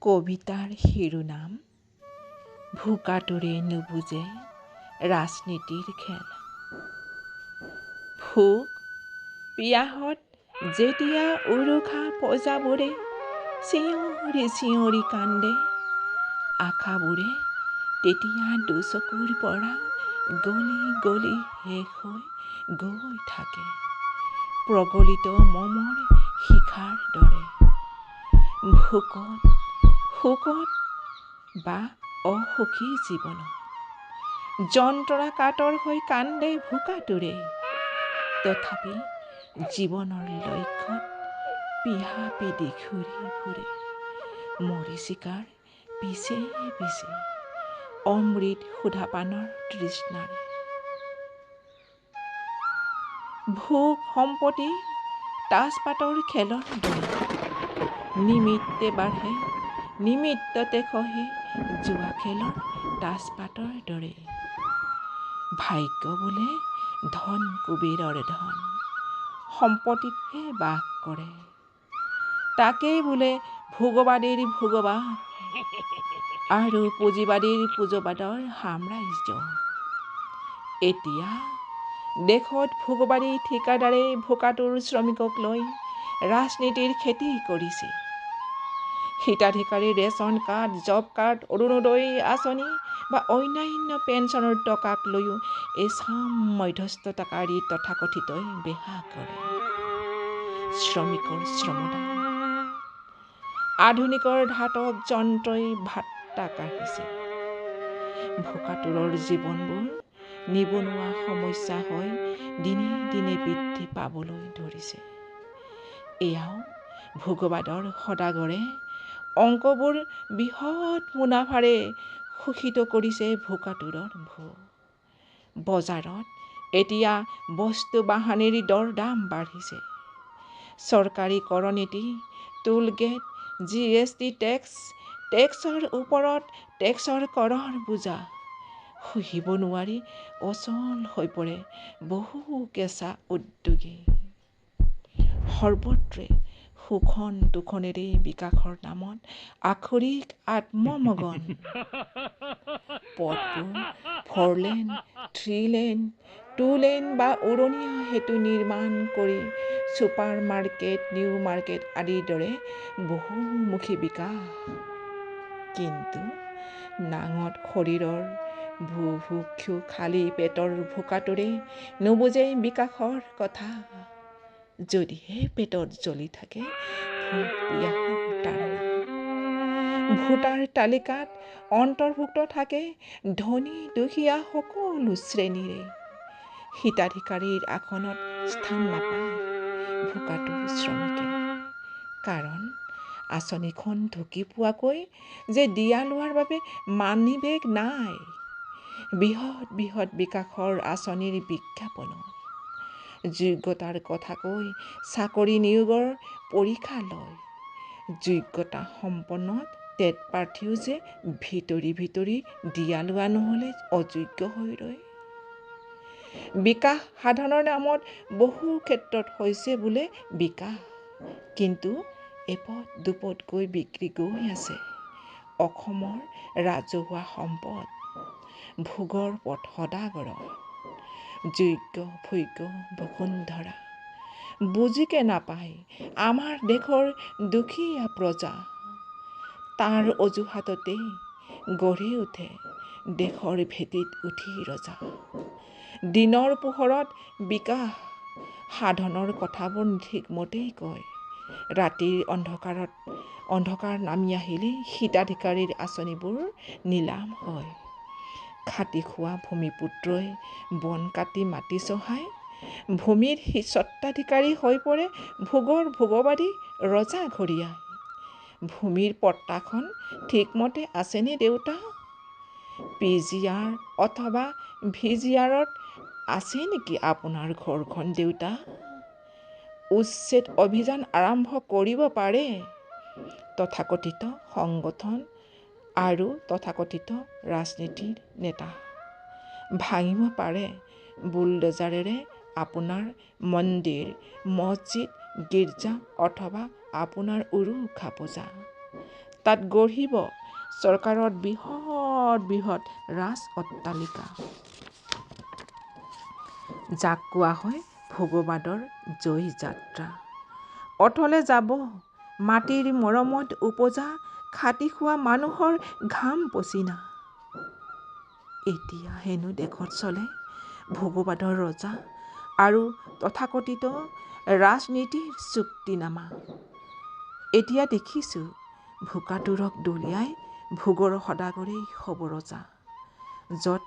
কবিতাৰ শিৰোনাম ভোকাতুৰে নুবুজে ৰাজনীতিৰ খেল। ভোক পিয়াহত যেতিয়া উৰুষা প্ৰজাবোৰে চিঞৰি চিঞৰি কান্দে, আশাবোৰে তেতিয়া দুচকুৰ পৰা গলি গলি শেষ হৈ গৈ থাকে প্ৰগলিত মমৰ শিখাৰ দৰে। ভোকত শোকত বা অসুখী জীৱনত যন্ত্ৰণা কাতৰ হৈ কান্দে ভোকাতুৰে। তথাপি জীৱনৰ লক্ষ্যত পিহা পিদি ঘূৰি ফুৰে মৰীচিকাৰ পিছে পিছে অমৃত সুধাপানৰ তৃষ্ণাৰে। ভোক সম্পত্তি তাচপাতৰ খেলৰ দৰে, নিমিত্তে বাঢ়ে নিমিত্ততে খহে জুৱা খেলৰ তাচপাতৰ দৰে। ভাগ্য বোলে ধন কুবেৰৰ ধন, সম্পত্তিতহে বাস কৰে, তাকেই বোলে ভোগবাদীৰ ভোগবাদ আৰু পুঁজিবাদীৰ পুঁজবাদৰ সাম্ৰাজ্য। এতিয়া দেশত ভোগবাদী ঠিকাদাৰে ভোকাতুৰ শ্ৰমিকক লৈ ৰাজনীতিৰ খেতি কৰিছে। হিতাধিকাৰী ration card, job card, Arunodoi আঁচনি বা অন্যান্য পেঞ্চনৰ টকাক লৈও এচাম মধ্যস্থতাকাৰী তথাকথিতই বেহা কৰে শ্ৰমিকৰ শ্ৰমদান। আধুনিকৰ ধাতৱ যন্ত্ৰই ভাট্টা কাঢ়িছে। ভোকাতুৰৰ জীৱনবোৰ নিবনুৱা সমস্যা হৈ দিনে দিনে বৃদ্ধি পাবলৈ ধৰিছে। এয়াও ভোগবাদৰ সদাগৰে অংকবোৰ বৃহৎ মুনাফাৰে শোষিত কৰিছে ভোকাতুৰৰ ভোগ। বজাৰত এতিয়া বস্তু বাহানিৰ দৰ দাম বাঢ়িছে। চৰকাৰী কৰ নীতি, টোল গেট, GST টেক্সৰ ওপৰত টেক্সৰ কৰৰ বোজা সহিব নোৱাৰি অচল হৈ পৰে বহু কেঁচা উদ্যোগী। সৰ্বত্ৰে শোষণ তোষণেৰে বিকাশৰ নামত আখৰিক আত্মমগন। পথবোৰ 4 লেন, 3 লেন, 2 লেন বা উৰণীয়া সেতু নিৰ্মাণ কৰি ছুপাৰ মাৰ্কেট, নিউ মাৰ্কেট আদিৰ দৰে বহুমুখী বিকাশ। কিন্তু নাঙঠ শৰীৰৰ বুভুক্ষু খালী পেটৰ ভোকাতুৰে নুবুজে বিকাশৰ কথা। যদিহে পেটত জ্বলি থাকে ভোক পিয়াহৰ তাড়না। ভোটাৰ তালিকাত অন্তৰ্ভুক্ত থাকে ধনী দুখীয়া সকলো শ্ৰেণীৰে। হিতাধিকাৰীৰ আসনত স্থান নাপায় ভোকাতুৰ শ্ৰমিকে। কাৰণ আঁচনিখন ঢুকি পোৱাকৈ যে দিয়া লোৱাৰ বাবে মানিবেগ নাই। বৃহৎ বৃহৎ বিকাশৰ আঁচনিৰ বিজ্ঞাপনত যোগ্যতাৰ কথা কৈ চাকৰি নিয়োগৰ পৰীক্ষা লয়। যোগ্যতা সম্পন্ন টেট প্ৰাৰ্থীও যে ভিতৰি ভিতৰি দিয়া লোৱা নহলে অযোগ্য হৈ ৰয়। বিকাশ সাধনৰ নামত বহু ক্ষেত্ৰত হৈছে বোলে বিকাশ, কিন্তু এপদ দুপদকৈ বিক্ৰী গৈ আছে অসমৰ ৰাজহুৱা সম্পদ। ভোগৰ পথ সদাগৰৰ যোগ্য ভোগ্য বসুন্ধৰা বুজিকে নাপায় আমাৰ দেশৰ দুখীয়া প্ৰজা। তাৰ অজুহাততে গঢ়ি উঠে দেশৰ ভেটিত উঠি ৰজা। দিনৰ পোহৰত বিকাশ সাধনৰ কথাবোৰ ঠিকমতেই কয়, ৰাতিৰ অন্ধকাৰ নামি আহিলে হিতাধিকাৰীৰ আঁচনিবোৰ নিলাম হয়। খাটি খোৱা ভূমিপুত্ৰই বন কাটি মাটি চহাই ভূমিৰ স্বত্বাধিকাৰী হৈ পৰে ভোগৰ ভোগবাদী ৰজাঘৰীয়াই। ভূমিৰ পট্টাখন ঠিকমতে আছেনে দেউতা? PGR অথবা VGRত আছে নেকি আপোনাৰ ঘৰখন দেউতা? উচ্ছেদ অভিযান আৰম্ভ কৰিব পাৰে তথাকথিত সংগঠন আৰু তথাকথিত ৰাজনীতিৰ নেতা। ভাঙিব পাৰে বুলডজাৰেৰে আপোনাৰ মন্দিৰ, মছজিদ, গীৰ্জা অথবা আপোনাৰ উৰুষা পূজা। তাত গঢ়িব চৰকাৰৰ বৃহৎ ৰাজ অট্টালিকা, যাক কোৱা হয় ভোগবাদৰ জয় যাত্ৰা। অথলে যাব মাটিৰ মৰমত উপজা খাটি খোৱা মানুহৰ ঘাম পচিনা। এতিয়া হেনো দেশত চলে ভোগবাদৰ ৰজা আৰু তথাকথিত ৰাজনীতিৰ চুক্তিনামা। এতিয়া দেখিছোঁ ভোকাতুৰক দলিয়াই ভোগৰ সদাগৰেই হ'ব ৰজা, য'ত